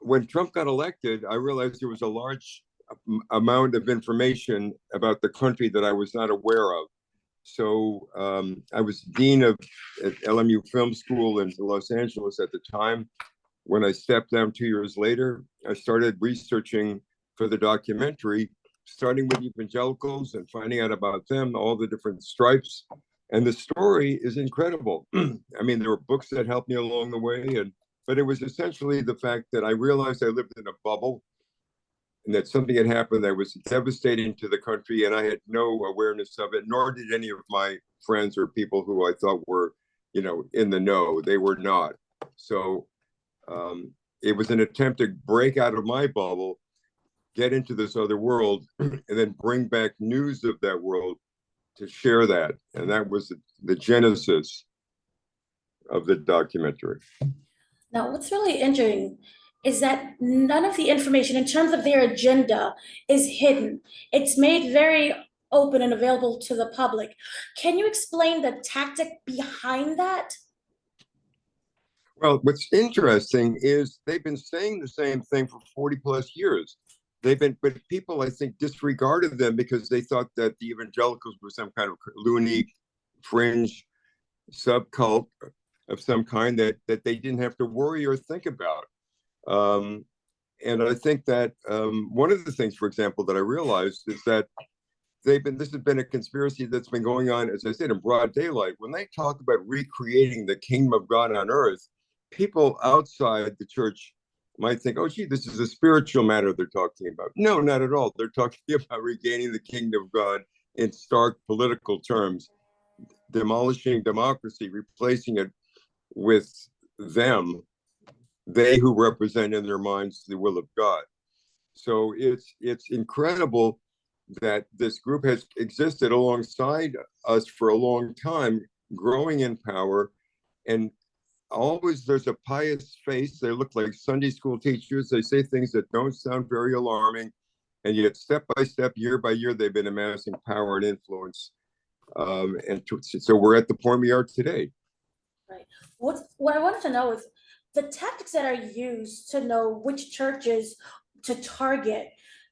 when Trump got elected, I realized there was a large amount of information about the country that I was not aware of. So I was dean of at LMU Film School in Los Angeles at the time. When I stepped down 2 years later, I started researching for the documentary, starting with evangelicals and finding out about them, all the different stripes. And the story is incredible. I mean, there were books that helped me along the way, but it was essentially the fact that I realized I lived in a bubble and that something had happened that was devastating to the country, and I had no awareness of it, nor did any of my friends or people who I thought were, in the know. They were not. So it was an attempt to break out of my bubble, get into this other world, and then bring back news of that world to share that. And that was the genesis of the documentary. Now, what's really interesting is that none of the information in terms of their agenda is hidden. It's made very open and available to the public. Can you explain the tactic behind that? Well, what's interesting is they've been saying the same thing for 40 plus years. But people, I think, disregarded them because they thought that the evangelicals were some kind of loony, fringe subcult of some kind that they didn't have to worry or think about. And I think that one of the things, for example, that I realized is that this has been a conspiracy that's been going on, as I said, in broad daylight. When they talk about recreating the kingdom of God on earth, people outside the church might think, oh, gee, this is a spiritual matter they're talking about. No, not at all. They're talking about regaining the kingdom of God in stark political terms, demolishing democracy, replacing it with them, they who represent in their minds the will of God. So it's incredible that this group has existed alongside us for a long time, growing in power, and always there's a pious face. They look like Sunday school teachers. They say things that don't sound very alarming, and yet step by step, year by year, they've been amassing power and influence. So we're at the point we are today. Right. What I wanted to know is the tactics that are used to know which churches to target,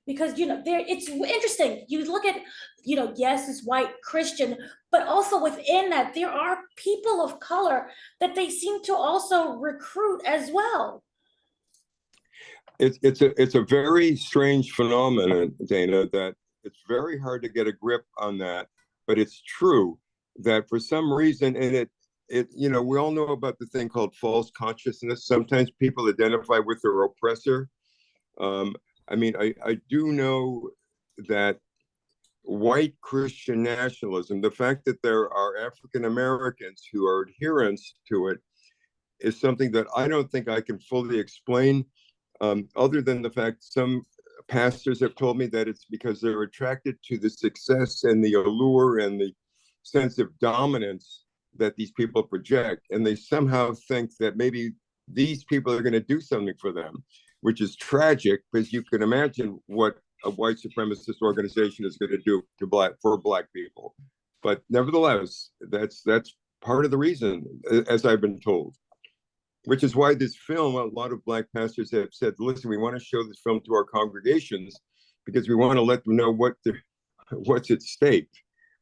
because it's interesting. You look at, yes, it's white Christian, but also within that there are people of color that they seem to also recruit as well. It's a very strange phenomenon, Dana, that it's very hard to get a grip on that, but it's true that for some reason, and we all know about the thing called false consciousness. Sometimes people identify with their oppressor. I do know that white Christian nationalism, the fact that there are African Americans who are adherents to it, is something that I don't think I can fully explain, other than the fact some pastors have told me that it's because they're attracted to the success and the allure and the sense of dominance that these people project, and they somehow think that maybe these people are going to do something for them, which is tragic, because you can imagine what a white supremacist organization is going to do for black people. But nevertheless, that's part of the reason, as I've been told, which is why this film, a lot of black pastors have said, listen, we want to show this film to our congregations because we want to let them know what's at stake.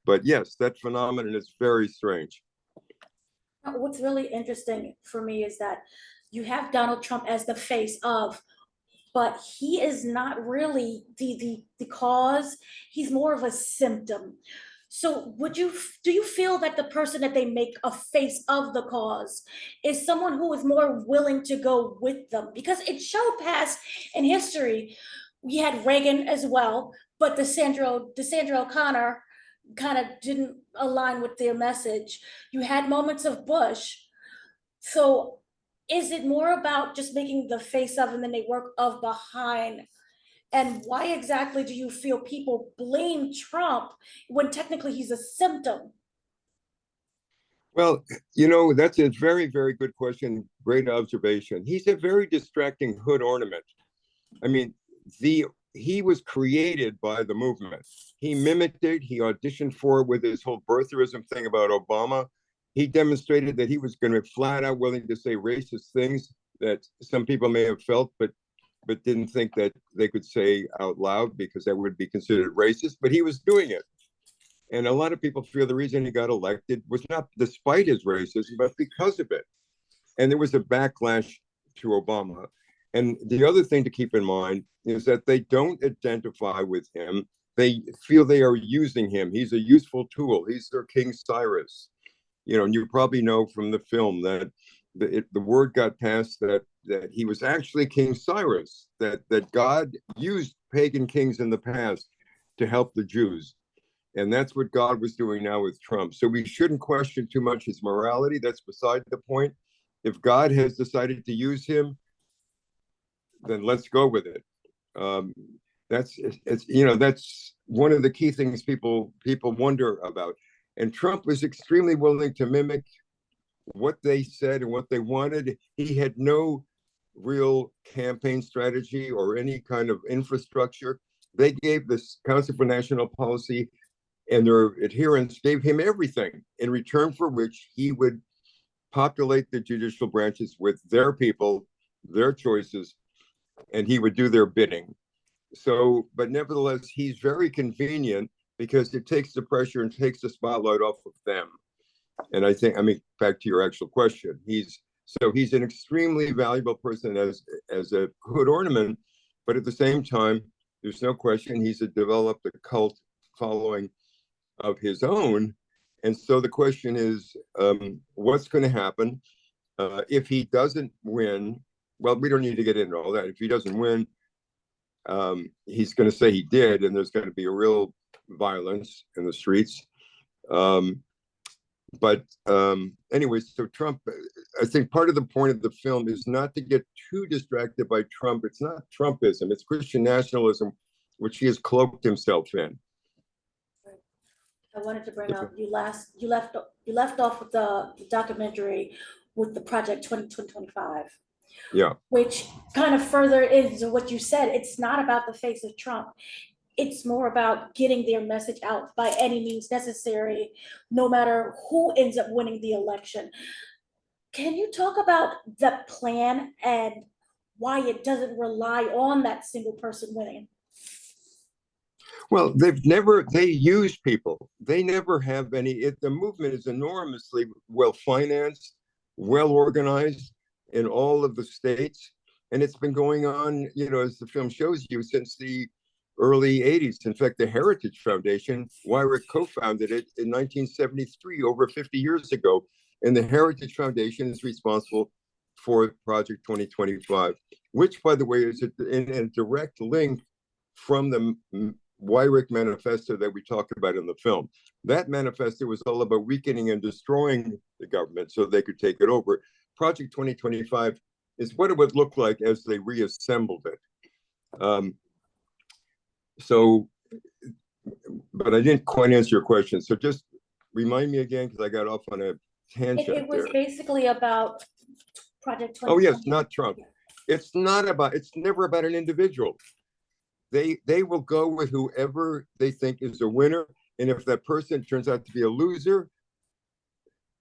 But yes, that phenomenon is very strange. What's really interesting for me is that you have Donald Trump as the face of, but he is not really the cause. He's more of a symptom. So do you feel that the person that they make a face of the cause is someone who is more willing to go with them? Because it showed past in history. We had Reagan as well, but the Sandra O'Connor kind of didn't align with their message. You had moments of Bush. So is it more about just making the face of and then they work of behind? And why exactly do you feel people blame Trump when technically he's a symptom? Well, that's a very, very good question. Great observation. He's a very distracting hood ornament. I mean, he was created by the movement. He mimicked it. He auditioned for it with his whole birtherism thing about Obama. He demonstrated that he was going to be flat out willing to say racist things that some people may have felt, but but didn't think that they could say out loud because that would be considered racist, but he was doing it. And a lot of people feel the reason he got elected was not despite his racism, but because of it. And there was a backlash to Obama. And the other thing to keep in mind is that they don't identify with him. They feel they are using him. He's a useful tool. He's their King Cyrus. You know, and you probably know from the film that the word got passed that he was actually King Cyrus, that God used pagan kings in the past to help the Jews. And that's what God was doing now with Trump. So we shouldn't question too much his morality. That's beside the point. If God has decided to use him, then let's go with it. That's one of the key things people wonder about. And Trump was extremely willing to mimic what they said and what they wanted. He had no real campaign strategy or any kind of infrastructure. They gave this Council for National Policy and their adherents gave him everything, in return for which he would populate the judicial branches with their people, their choices, and he would do their bidding. So, but nevertheless, he's very convenient because it takes the pressure and takes the spotlight off of them. And I think, I mean, back to your actual question, he's an extremely valuable person as a hood ornament, but at the same time, there's no question he's developed a cult following of his own. And so the question is, what's going to happen if he doesn't win? Well, we don't need to get into all that. If he doesn't win, he's going to say he did, and there's going to be a real violence in the streets. But anyway, so Trump, I think part of the point of the film is not to get too distracted by Trump. It's not Trumpism, it's Christian nationalism, which he has cloaked himself in. I wanted to bring up, you left off with the documentary with the Project 2025. Yeah. Which kind of further is what you said. It's not about the face of Trump. It's more about getting their message out by any means necessary, no matter who ends up winning the election. Can you talk about the plan and why it doesn't rely on that single person winning? Well, they use people. They never have any, the movement is enormously well-financed, well-organized in all of the states. And it's been going on, you know, as the film shows you, since the early 80s. In fact, the Heritage Foundation, Weyrich co-founded it in 1973, over 50 years ago. And the Heritage Foundation is responsible for Project 2025, which, by the way, is in a direct link from the Weyrich manifesto that we talked about in the film. That manifesto was all about weakening and destroying the government so they could take it over. Project 2025 is what it would look like as they reassembled it. But I didn't quite answer your question. So just remind me again, because I got off on a tangent. It was basically about Project 2025. Oh yes, not Trump. It's never about an individual. They will go with whoever they think is a winner. And if that person turns out to be a loser,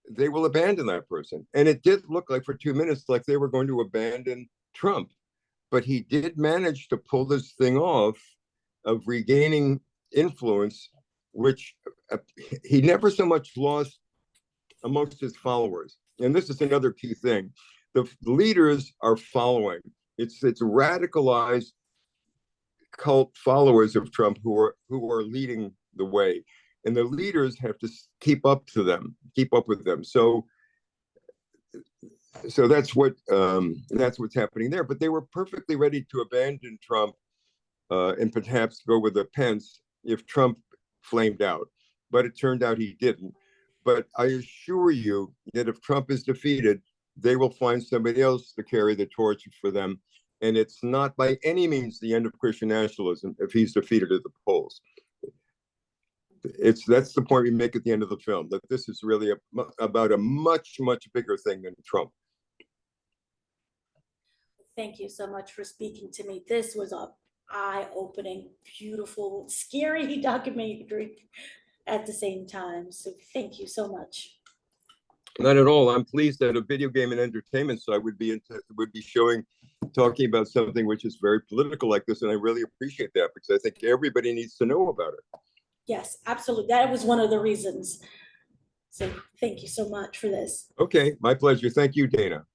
they will abandon that person. And it did look like for 2 minutes like they were going to abandon Trump. But he did manage to pull this thing off of regaining influence, which he never so much lost amongst his followers. And this is another key thing. The leaders are following. It's radicalized cult followers of Trump who are leading the way, and the leaders have to keep up with them. So that's what's happening there. But they were perfectly ready to abandon Trump and perhaps go with a Pence if Trump flamed out. But it turned out he didn't. But I assure you that if Trump is defeated, they will find somebody else to carry the torch for them. And it's not by any means the end of Christian nationalism if he's defeated at the polls. That's the point we make at the end of the film, that this is really about a much, much bigger thing than Trump. Thank you so much for speaking to me. This was a eye-opening, beautiful, scary documentary at the same time. So thank you so much. Not at all. I'm pleased that a video game and entertainment site would be talking about something which is very political like this, and I really appreciate that because I think everybody needs to know about it. Yes, absolutely. That was one of the reasons. So thank you so much for this. Okay, my pleasure. Thank you, Dana.